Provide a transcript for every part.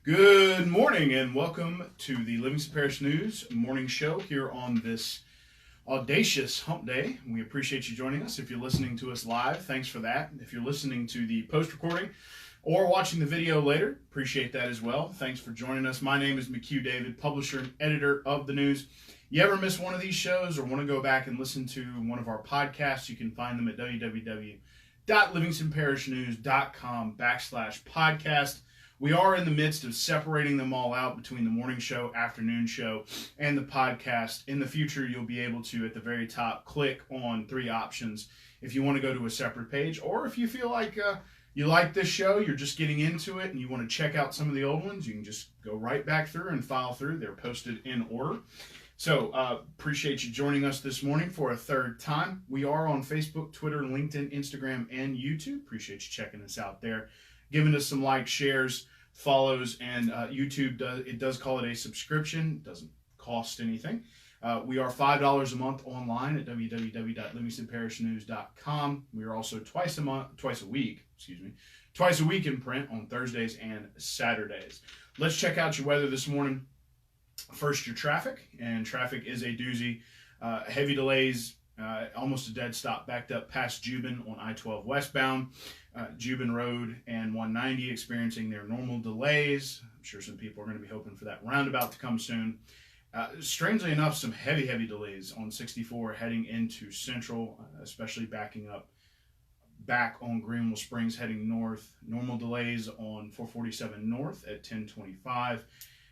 Good morning and welcome to the Livingston Parish News morning show here on this audacious hump day. We appreciate you joining us. If you're listening to us live, thanks for that. If you're listening to the post recording or watching the video later, appreciate that as well. Thanks for joining us. My name is McHugh David, publisher and editor of the news. You ever miss one of these shows or want to go back and listen to one of our podcasts, you can find them at www.livingstonparishnews.com/podcast. We are in the midst of separating them all out between the morning show, afternoon show, and the podcast. In the future, you'll be able to, at the very top, click on three options if you want to go to a separate page, or if you feel like you like this show, you're just getting into it, and you want to check out some of the old ones, you can just go right back through and file through. They're posted in order. So, appreciate you joining us this morning for a third time. We are on Facebook, Twitter, LinkedIn, Instagram, and YouTube. Appreciate you checking us out there, giving us some likes, shares, follows, and YouTube does call it a subscription. It doesn't cost anything. We are $5 a month online at www.livingstonparishnews.com. We are also twice a week in print on Thursdays and Saturdays. Let's check out your weather this morning. First, your traffic, and traffic is a doozy. Heavy delays, almost a dead stop, backed up past Juban on I-12 westbound. Juban Road and 190 experiencing their normal delays. I'm sure some people are going to be hoping for that roundabout to come soon. Strangely enough, some heavy delays on 64 heading into Central, especially backing up back on Greenville Springs heading north. Normal delays on 447 north at 1025.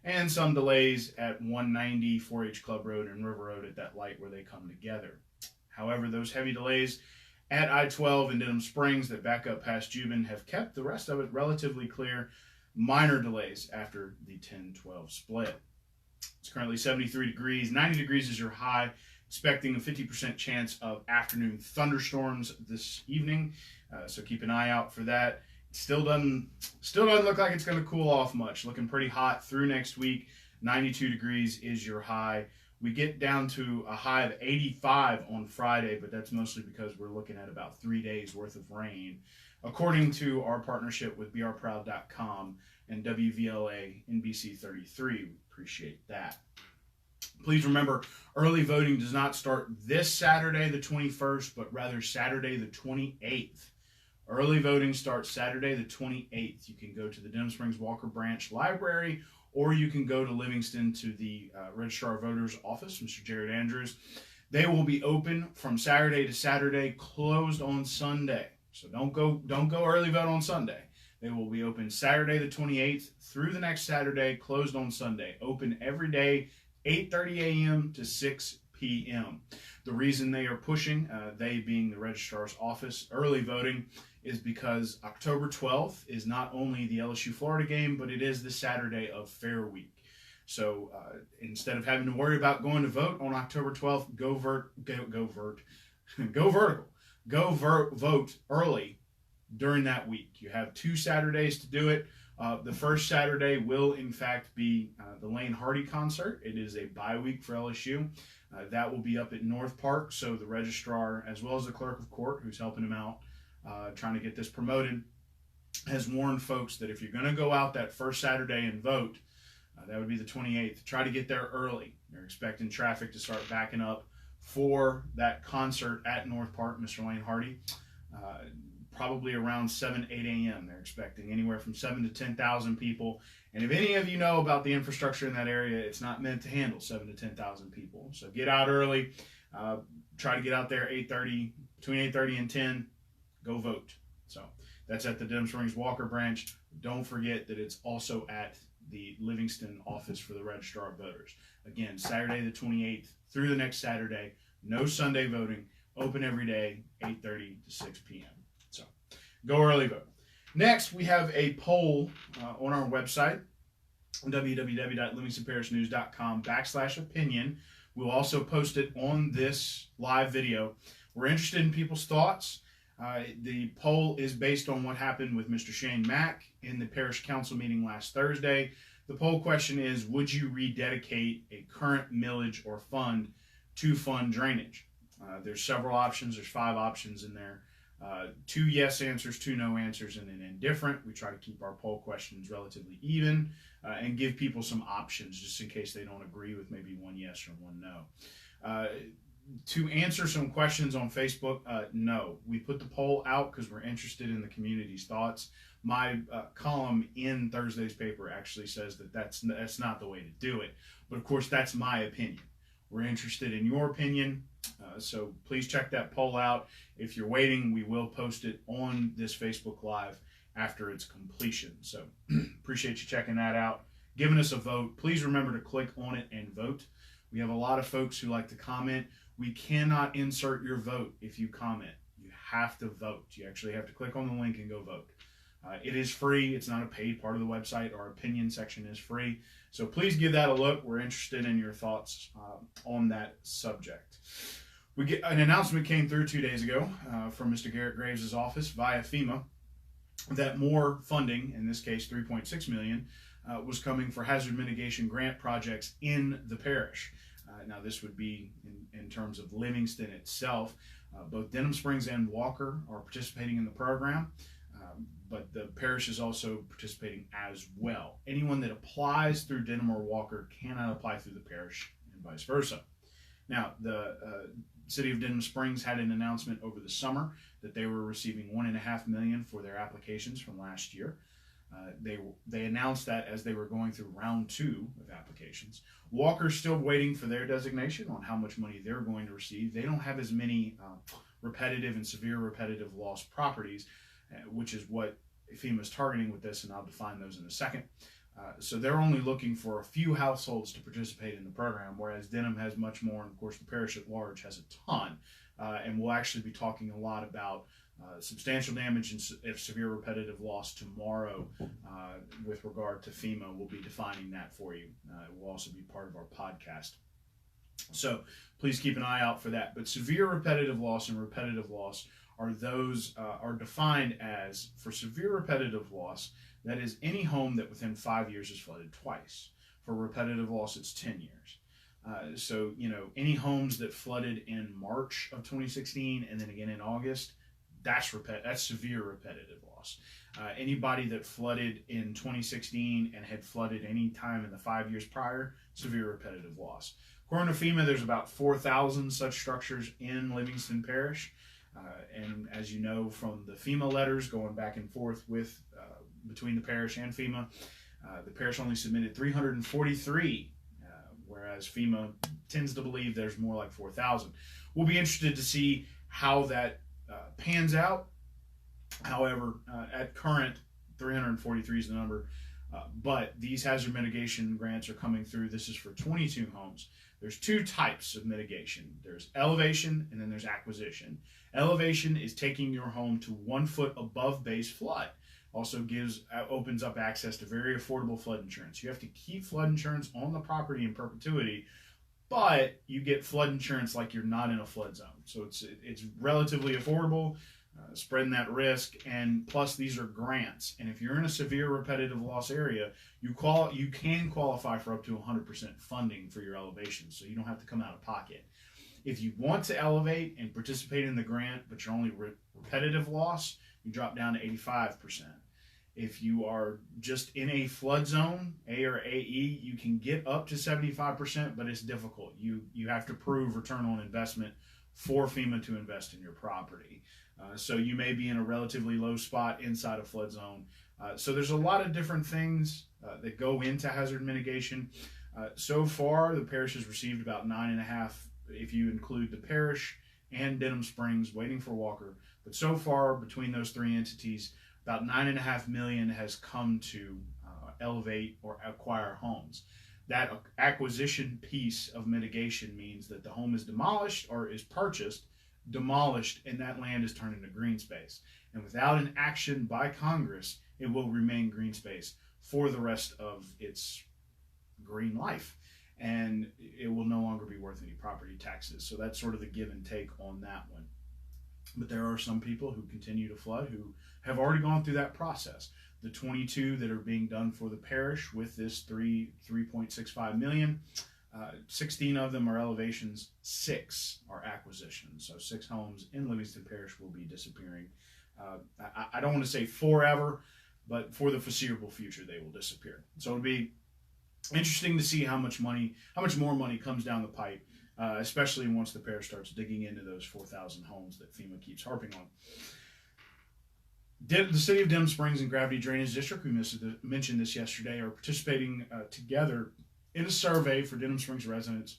And some delays at 190, 4H Club Road, and River Road at that light where they come together. However, those heavy delays at I-12 and Denham Springs that back up past Juban have kept the rest of it relatively clear. Minor delays after the 10-12 split. It's currently 73 degrees. 90 degrees is your high. Expecting a 50% chance of afternoon thunderstorms this evening. So keep an eye out for that. Still doesn't look like it's going to cool off much. Looking pretty hot through next week. 92 degrees is your high. We get down to a high of 85 on Friday, but that's mostly because we're looking at about 3 days worth of rain, according to our partnership with brproud.com and WVLA NBC 33. We appreciate that. Please remember, early voting does not start this Saturday, the 21st, but rather Saturday, the 28th. Early voting starts Saturday the 28th. You can go to the Denham Springs Walker Branch Library, or you can go to Livingston to the Registrar of Voters office, Mr. Jared Andrews. They will be open from Saturday to Saturday, closed on Sunday. So don't go early vote on Sunday. They will be open Saturday the 28th through the next Saturday, closed on Sunday. Open every day, 8:30 a.m. to 6 p.m. The reason they are pushing, they being the Registrar's office, early voting is because October 12th is not only the LSU-Florida game, but it is the Saturday of Fair Week. So instead of having to worry about going to vote on October 12th, go vote early during that week. You have 2 Saturdays to do it. The first Saturday will, in fact, be the Lane Hardy concert. It is a bye week for LSU. That will be up at North Park, so the registrar, as well as the clerk of court, who's helping him out, trying to get this promoted, has warned folks that if you're going to go out that first Saturday and vote, that would be the 28th, try to get there early. They're expecting traffic to start backing up for that concert at North Park, Mr. Lane Hardy, probably around 7, 8 a.m. They're expecting anywhere from 7 to 10,000 people. And if any of you know about the infrastructure in that area, it's not meant to handle 7 to 10,000 people. So get out early. Try to get out there between 8:30 and 10. Go vote. So that's at the Denham Springs Walker Branch. Don't forget that it's also at the Livingston office for the Registrar of Voters. Again, Saturday the 28th through the next Saturday. No Sunday voting. Open every day, 8:30 to 6 p.m. So go early vote. Next, we have a poll on our website, www.livingstonparishnews.com/opinion. We'll also post it on this live video. We're interested in people's thoughts. The poll is based on what happened with Mr. Shane Mack in the parish council meeting last Thursday. The poll question is, would you rededicate a current millage or fund to fund drainage? There's several options. There's 5 options in there. 2 yes answers, 2 no answers, and an indifferent. We try to keep our poll questions relatively even and give people some options just in case they don't agree with maybe 1 yes or 1 no. To answer some questions on Facebook, no. We put the poll out because we're interested in the community's thoughts. My column in Thursday's paper actually says that that's not the way to do it. But of course, that's my opinion. We're interested in your opinion, so please check that poll out. If you're waiting, we will post it on this Facebook Live after its completion. So appreciate you checking that out, giving us a vote. Please remember to click on it and vote. We have a lot of folks who like to comment. We cannot insert your vote if you comment. You have to vote. You actually have to click on the link and go vote. It is free. It's not a paid part of the website. Our opinion section is free. So please give that a look. We're interested in your thoughts on that subject. An announcement came through 2 days ago from Mr. Garrett Graves' office via FEMA that more funding, in this case $3.6 million, was coming for hazard mitigation grant projects in the parish. Now this would be in terms of Livingston itself. Both Denham Springs and Walker are participating in the program. But the parish is also participating as well. Anyone that applies through Denham or Walker cannot apply through the parish and vice versa. Now, the city of Denham Springs had an announcement over the summer that they were receiving $1.5 million for their applications from last year. They announced that as they were going through round 2 of applications. Walker's still waiting for their designation on how much money they're going to receive. They don't have as many repetitive and severe repetitive loss properties, which is what FEMA is targeting with this, and I'll define those in a second. So they're only looking for a few households to participate in the program, whereas Denham has much more, and of course the parish at large has a ton. And we'll actually be talking a lot about substantial damage and severe repetitive loss tomorrow with regard to FEMA. We'll be defining that for you. It will also be part of our podcast. So please keep an eye out for that. But severe repetitive loss and repetitive loss are defined as, for severe repetitive loss, that is any home that within 5 years is flooded twice. For repetitive loss, it's 10 years. So, any homes that flooded in March of 2016 and then again in August, that's severe repetitive loss. Anybody that flooded in 2016 and had flooded any time in the 5 years prior, severe repetitive loss. According to FEMA, there's about 4,000 such structures in Livingston Parish. And as you know from the FEMA letters going back and forth between the parish and FEMA, the parish only submitted 343, whereas FEMA tends to believe there's more like 4,000. We'll be interested to see how that pans out. However, at current, 343 is the number, but these hazard mitigation grants are coming through. This is for 22 homes. There's 2 types of mitigation. There's elevation and then there's acquisition. Elevation is taking your home to 1 foot above base flood. Also opens up access to very affordable flood insurance. You have to keep flood insurance on the property in perpetuity, but you get flood insurance like you're not in a flood zone. So it's relatively affordable, spreading that risk, and plus these are grants. And if you're in a severe repetitive loss area, you can qualify for up to 100% funding for your elevation, so you don't have to come out of pocket. If you want to elevate and participate in the grant, but you're only repetitive loss, you drop down to 85%. If you are just in a flood zone, A or AE, you can get up to 75%, but it's difficult. You have to prove return on investment for FEMA to invest in your property. So you may be in a relatively low spot inside a flood zone. So there's a lot of different things that go into hazard mitigation. So far, the parish has received about 9.5, if you include the parish and Denham Springs, waiting for Walker. But so far, between those 3 entities, about $9.5 million has come to elevate or acquire homes. That acquisition piece of mitigation means that the home is demolished or is purchased, demolished, and that land is turned into green space. And without an action by Congress, it will remain green space for the rest of its green life. And it will no longer be worth any property taxes. So that's sort of the give and take on that one. But there are some people who continue to flood who have already gone through that process. The 22 that are being done for the parish with this $3.65 million, 16 of them are elevations, 6 are acquisitions. So 6 homes in Livingston Parish will be disappearing. I don't want to say forever, but for the foreseeable future, they will disappear. So it'll be interesting to see how much more money comes down the pipe, especially once the parish starts digging into those 4,000 homes that FEMA keeps harping on. The City of Denham Springs and Gravity Drainage District, we mentioned this yesterday, are participating together in a survey for Denham Springs residents,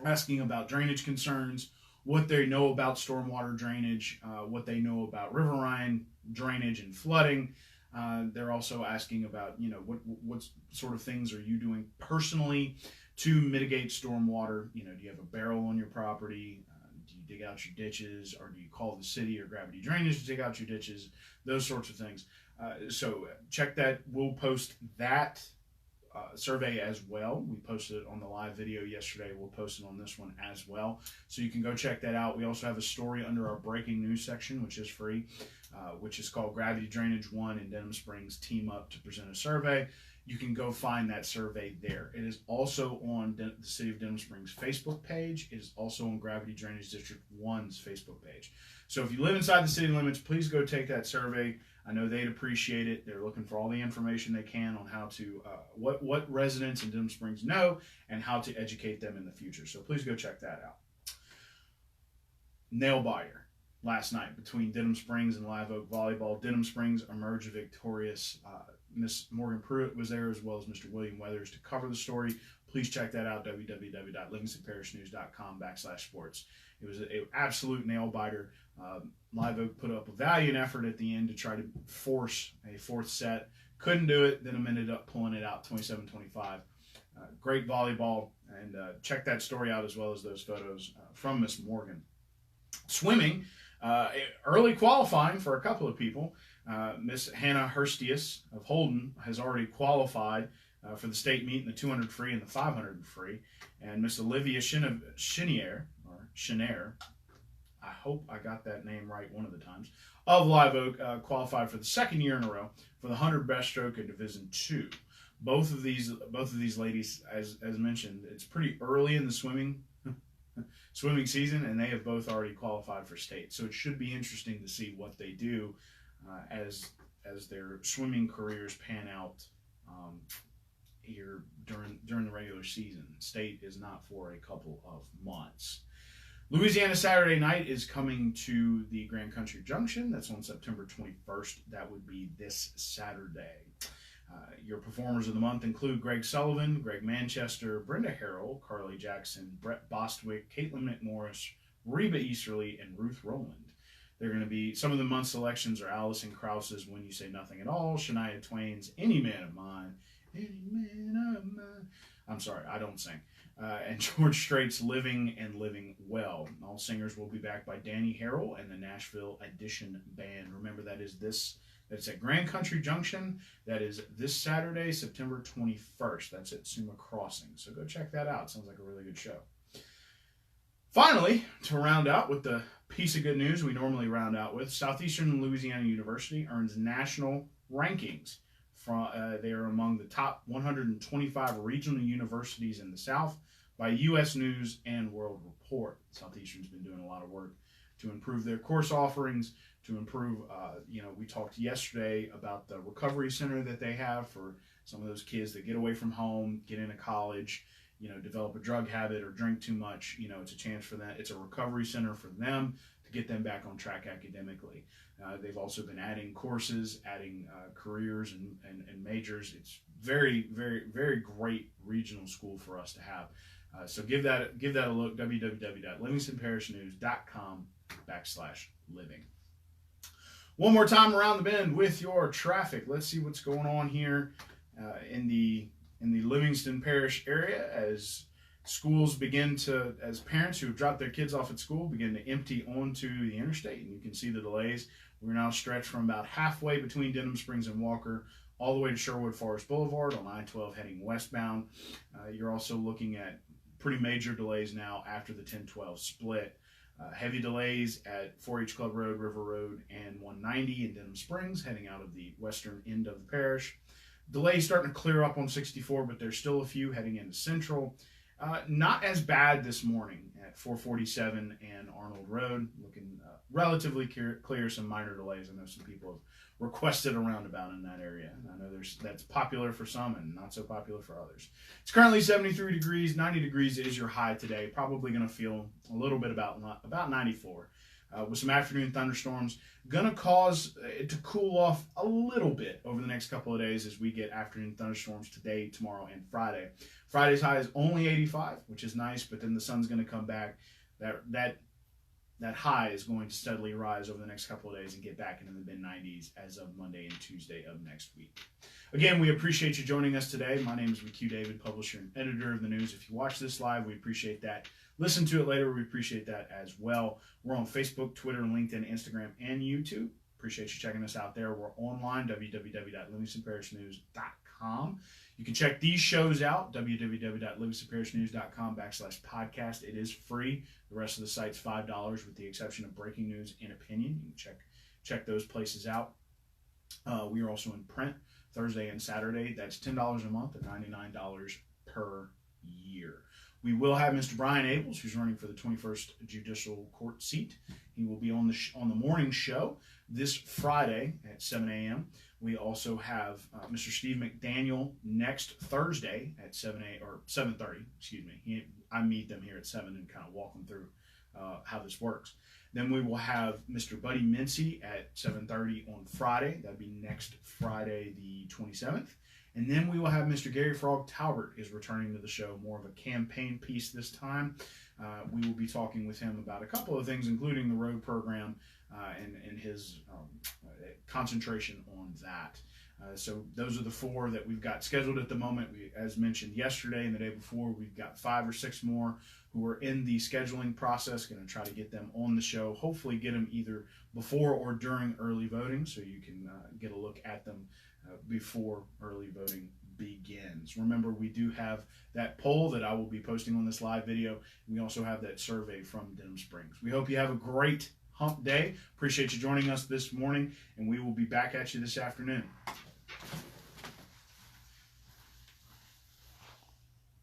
asking about drainage concerns, what they know about stormwater drainage, what they know about riverine drainage and flooding. They're also asking about, what sort of things are you doing personally to mitigate stormwater? Do you have a barrel on your property? Do you dig out your ditches, or do you call the city or Gravity Drainage to dig out your ditches? Those sorts of things. So check that. We'll post that survey as well. We posted it on the live video yesterday. We'll post it on this one as well. So you can go check that out. We also have a story under our breaking news section, which is free, which is called Gravity Drainage 1 and Denham Springs Team Up to Present a Survey. You can go find that survey there. It is also on the City of Denham Springs Facebook page. It is also on Gravity Drainage District 1's Facebook page. So if you live inside the city limits, please go take that survey. I know they'd appreciate it. They're looking for all the information they can on how to, what residents in Denham Springs know and how to educate them in the future. So please go check that out. Nail biter last night between Denham Springs and Live Oak Volleyball. Denham Springs emerged victorious. Miss Morgan Pruitt was there, as well as Mr. William Weathers, to cover the story. Please check that out, www.livingstonparishnews.com/sports. It was an absolute nail biter. Live Oak put up a valiant effort at the end to try to force a 4th set. Couldn't do it. Then ended up pulling it out 27-25. Great volleyball. And check that story out, as well as those photos from Miss Morgan. Swimming, early qualifying for a couple of people. Miss Hannah Hurstius of Holden has already qualified for the state meet in the 200 free and the 500 free. And Miss Olivia Chenier, I hope I got that name right one of the times, of Live Oak, qualified for the 2nd year in a row for the 100 breaststroke in Division 2. Both of these ladies, as mentioned, it's pretty early in the swimming season, and they have both already qualified for state. So it should be interesting to see what they do as their swimming careers pan out here during the regular season. State is not for a couple of months. Louisiana Saturday Night is coming to the Grand Country Junction. That's on September 21st. That would be this Saturday. Your performers of the month include Greg Sullivan, Greg Manchester, Brenda Harrell, Carly Jackson, Brett Bostwick, Caitlin McMorris, Reba Easterly, and Ruth Rowland. They're going to be, some of the month selections are Allison Krause's When You Say Nothing at All, Shania Twain's Any Man of Mine, Any Man of Mine. I'm sorry, I don't sing. And George Strait's Living and Living Well. All singers will be backed by Danny Harrell and the Nashville Edition Band. Remember, that's at Grand Country Junction. That is this Saturday, September 21st. That's at Suma Crossing. So go check that out. Sounds like a really good show. Finally, to round out with the piece of good news we normally round out with, Southeastern Louisiana University earns national rankings. They are among the top 125 regional universities in the South by U.S. News and World Report. Southeastern's been doing a lot of work to improve their course offerings, to improve, we talked yesterday about the recovery center that they have for some of those kids that get away from home, get into college, develop a drug habit or drink too much. It's a chance for that. It's a recovery center for them to get them back on track academically. They've also been adding courses, adding careers and majors. It's very, very, very great regional school for us to have. So give that a look, www.livingstonparishnews.com/living. One more time around the bend with your traffic. Let's see what's going on here in the Livingston Parish area as schools as parents who have dropped their kids off at school begin to empty onto the interstate, and you can see the delays. We're now stretched from about halfway between Denham Springs and Walker all the way to Sherwood Forest Boulevard on I-12 heading westbound. You're also looking at pretty major delays now after the 10-12 split. Heavy delays at 4-H Club Road, River Road, and 190 in Denham Springs heading out of the western end of the parish. Delays starting to clear up on 64, but there's still a few heading into Central. Not as bad this morning at 447 and Arnold Road. Looking relatively clear, some minor delays. I know some people have requested a roundabout in that area. I know that's popular for some and not so popular for others. It's currently 73 degrees. 90 degrees is your high today. Probably going to feel a little bit about 94. With some afternoon thunderstorms, going to cause it to cool off a little bit over the next couple of days as we get afternoon thunderstorms today, tomorrow, and Friday. Friday's high is only 85, which is nice, but then the sun's going to come back. That high is going to steadily rise over the next couple of days and get back into the mid-90s as of Monday and Tuesday of next week. Again, we appreciate you joining us today. My name is McHugh David, publisher and editor of the news. If you watch this live, we appreciate that. Listen to it later, we appreciate that as well. We're on Facebook, Twitter, LinkedIn, Instagram, and YouTube. Appreciate you checking us out there. We're online, www.livingstonparishnews.com. You can check these shows out, www.livingstonparishnews.com/podcast. It is free. The rest of the site's $5 with the exception of breaking news and opinion. You can check those places out. We are also in print Thursday and Saturday. That's $10 a month and $99 per year. We will have Mr. Brian Abels, who's running for the 21st Judicial Court seat. He will be on the morning show this Friday at 7 a.m. We also have Mr. Steve McDaniel next Thursday at 7:30. Excuse me. I meet them here at 7 and kind of walk them through how this works. Then we will have Mr. Buddy Mincy at 7:30 on Friday. That'll be next Friday, the 27th. And then we will have Mr. Gary Frog Talbert is returning to the show, more of a campaign piece this time. We will be talking with him about a couple of things, including the road program and his concentration on that. So those are the four that we've got scheduled at the moment. As mentioned yesterday and the day before, we've got 5 or 6 more who are in the scheduling process. Going to try to get them on the show, hopefully get them either before or during early voting so you can get a look at them before early voting begins. Remember, we do have that poll that I will be posting on this live video. We also have that survey from Denham Springs. We hope you have a great hump day. Appreciate you joining us this morning, and we will be back at you this afternoon.